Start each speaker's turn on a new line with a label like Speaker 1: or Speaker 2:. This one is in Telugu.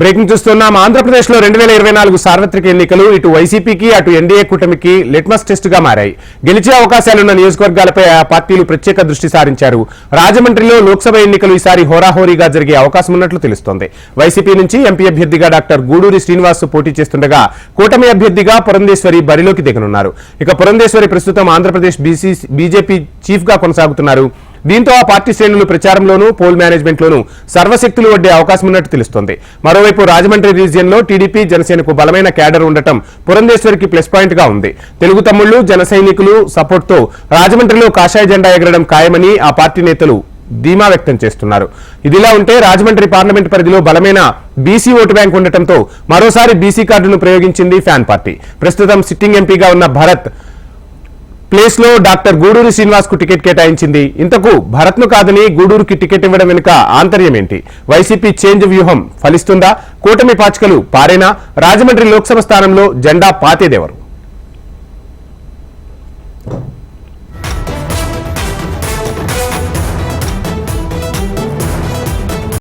Speaker 1: బ్రేకింగ్ చూస్తున్నాం. ఆంధ్రప్రదేశ్ లో 2024 సార్వత్రిక ఎన్నికలు ఇటు వైసీపీకి అటు ఎన్డీఏ కూటమికి లిట్మస్ టెస్ట్ గా మారాయి. గెలిచే అవకాశాలున్న నియోజకవర్గాలపై ఆ పార్టీలు ప్రత్యేక దృష్టి సారించారు. రాజమండ్రిలో లోక్సభ ఎన్నికలు ఈసారి హోరాహోరీగా జరిగే అవకాశం ఉన్నట్లు తెలుస్తోంది. వైసీపీ నుంచి ఎంపీ అభ్యర్థిగా డాక్టర్ గూడూరి శ్రీనివాస్ పోటీ చేస్తుండగా కూటమి అభ్యర్థిగా పురంధేశ్వరి బరిలోకి దిగనున్నారు. ఇక పురంధేశ్వరి ప్రస్తుతం ఆంధ్రప్రదేశ్ బీజేపీ చీఫ్ గా కొనసాగుతున్నారు. దీంతో ఆ పార్టీ శ్రేణులు ప్రచారంలోనూ పోల్ మేనేజ్మెంట్ లోనూ సర్వశక్తులు వడ్డే అవకాశం ఉన్నట్టు తెలుస్తోంది. మరోవైపు రాజమండ్రి రీజియన్ లో టీడీపీ జనసేనకు బలమైన క్యాడర్ ఉండటం పురంధేశ్వరికి ప్లస్ పాయింట్ గా ఉంది. తెలుగు తమ్ముళ్లు జన సైనికులు సపోర్ట్ తో రాజమండ్రిలో కాషాయ జెండా ఎగరడం ఖాయమని ఆ పార్టీ నేతలు ధీమా వ్యక్తం చేస్తున్నారు. ఇదిలా ఉంటే రాజమండ్రి పార్లమెంట్ పరిధిలో బలమైన బీసీ ఓటు బ్యాంక్ ఉండటంతో మరోసారి బీసీ కార్డును ప్రయోగించింది ఫ్యాన్ పార్టీ. ప్రస్తుతం సిట్టింగ్ ఎంపీగా ఉన్న భరత్ ప్లేస్ లో డాక్టర్ గూడూరి శ్రీనివాస్ కు టికెట్ కేటాయించింది. ఇంతకు భరత్ ను కాదని గూడూరుకి టికెట్ ఇవ్వడం వెనుక ఆంతర్యం ఏంటి? వైసీపీ చేంజ్ వ్యూహం ఫలిస్తుందా? కూటమి పాచికలు పారేనా? రాజమండ్రి లోక్సభ స్థానంలో జెండా పాతేదెవరు?